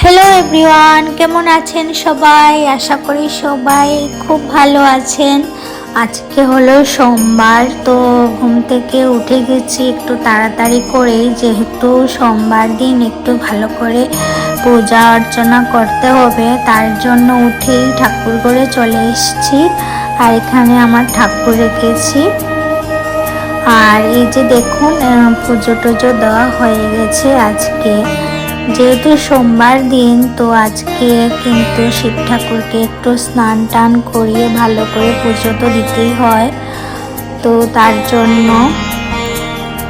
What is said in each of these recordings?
Hello everyone, কেমন আছেন সবাই? আশা করি সবাই খুব ভালো আছেন। আজকে হলো সোমবার, তো ঘুম থেকে উঠে গেছি একটু তাড়াতাড়ি করে, যেহেতু সোমবার দিন একটু ভালো করে পূজা অর্চনা করতে হবে। তার জন্য উঠেই ঠাকুর ঘরে চলে এসেছি, আর এখানে আমার ঠাকুর রেখেছি। আর এই যে দেখুন, পুজো টুজো দেওয়া হয়ে গেছে। আজকে যেহেতু সোমবার দিন, তো আজকে কিন্তু শিব ঠাকুরকে একটু স্নান টান করিয়ে ভালো করে পুজো তো দিতেই হয়, তো তার জন্য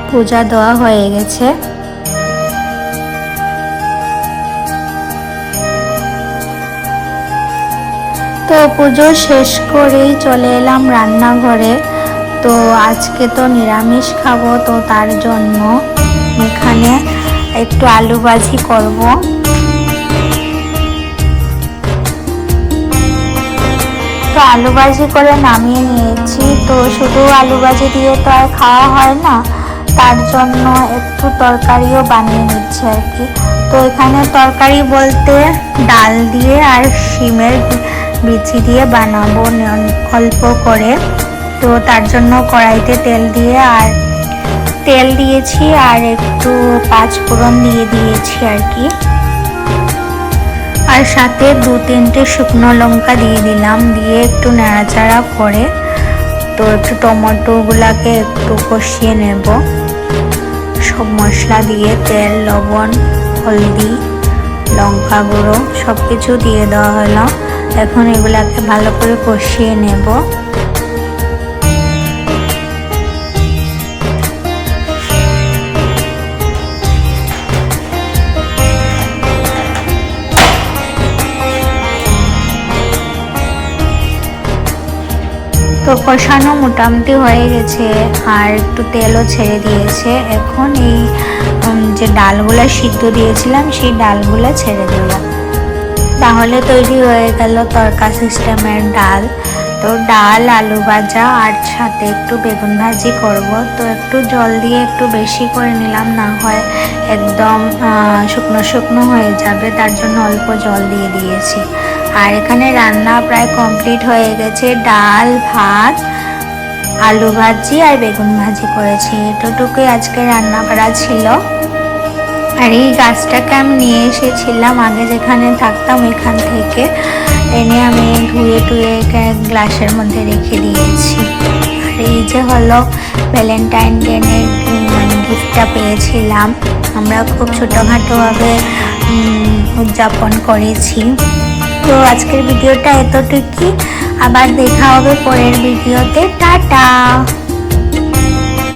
পূজা দেওয়া হয়ে গেছে। তো পুজো শেষ করেই চলে এলাম রান্নাঘরে। তো আজকে তো নিরামিষ খাবো, তো তার জন্য এখানে একটু আলু ভাজি করব। তো আলু ভাজি করে নামিয়ে নিয়েছি। তো শুধু আলু ভাজি দিয়ে তো আর খাওয়া হয় না, তার জন্য একটু তরকারিও বানিয়ে নিচ্ছি আর কি। তো এখানে তরকারি বলতে ডাল দিয়ে আর শিমের বিচি দিয়ে বানাবো অল্প করে। তো তার জন্য কড়াইতে তেল দিয়েছি আর একটু পাঁচ ফোড়ন দিয়ে দিয়েছি আর কি, আর সাথে 2-3টে শুকনো লঙ্কা দিয়ে দিলাম। দিয়ে একটু নাড়াচাড়া করে তো একটু টমেটোগুলাকে একটু কষিয়ে নেব। সব মশলা দিয়ে তেল, লবণ, হলদি, লঙ্কা গুঁড়ো সব কিছু দিয়ে দেওয়া হলো। এখন এগুলাকে ভালো করে কষিয়ে নেব। তো কষানো মোটামুটি হয়ে গেছে, আর একটু তেলও ছেড়ে দিয়েছে। এখন এই যে ডালগুলা সিদ্ধ দিয়েছিলাম, সেই ডালগুলা ছেড়ে দেব। তাহলে তৈরি হয়ে গেল তড়কা সিস্টেমের ডাল। তো ডাল, আলু ভাজা আর সাথে একটু বেগুন ভাজি করব। তো একটু জল দিয়ে একটু বেশি করে নিলাম, না হয় একদম শুকনো শুকনো হয়ে যাবে, তার জন্য অল্প জল দিয়ে দিয়েছি। আর এখানে রান্না প্রায় কমপ্লিট হয়ে গেছে। ডাল, ভাত, আলু ভাজি আর বেগুন ভাজি করেছি, এতটুকুই আজকে রান্না করা ছিল। আর এই গাছটাকে আমি নিয়ে এসেছিলাম আগে যেখানে থাকতাম, এখান থেকে এনে আমি ধুয়ে টুয়ে গ্লাসের মধ্যে রেখে দিয়েছি। আর এই যে হলো ভ্যালেন্টাইন ডে গিফটটা পেয়েছিলাম। আমরা খুব ছোটোখাটোভাবে উদযাপন করেছি। তো আজকের ভিডিওটা এতটুকুই, আবার দেখা হবে পরের ভিডিওতে। টাটা।